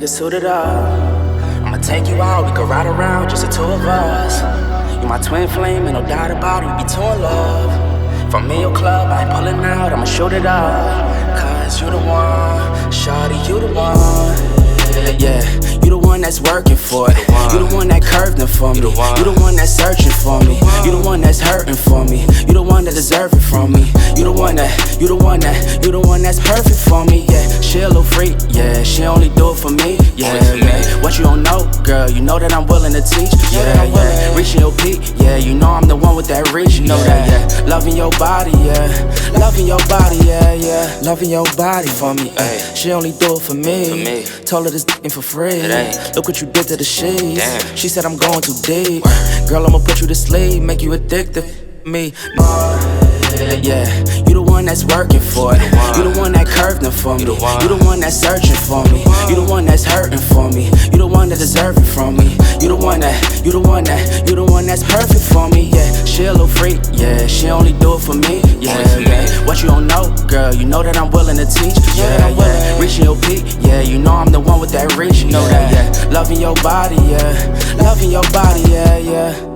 get suited up. I'ma take you out, we can ride around, just the two of us. You my twin flame, ain't no doubt about it, we be two in love. If I'm in your club, I ain't pulling out, I'ma shoot it up. Cause you the one, shawty, you the one. Yeah, you the one that's working for it. You the one that curved them for me. You the one that's searching for me. You the one that's hurting for me. You the one that deserve it from me. You the one that's perfect for me. Yeah, she a little freak. Yeah, she only do it for me. Yeah, man. What you don't know, girl, you know that I'm willing to teach. Yeah, yeah. Reaching your peak. Yeah, you know I'm the one with that reach. You know that, yeah. Loving your body, yeah. Loving your body, yeah, yeah. Loving your body for me. She only do it for me. Told her this ain't for free. Look what you did to the sheets. She said I'm going too deep. Girl, I'ma put you to sleep, make you addicted. Me, yeah, you the one that's working for it. You the one that curved them for me. You the one that's searching for me. You the one that's hurting for me. You the one that deserve it from me. You the one that's perfect for me. Yeah, she a little freak. Yeah, she only do it for me. Yeah, man. What you don't know, girl, you know that I'm willing to teach. Yeah, yeah. Reaching your peak. Yeah, you know I'm the one with that reach. You know that, yeah. Loving your body, yeah. Loving your body, yeah, yeah.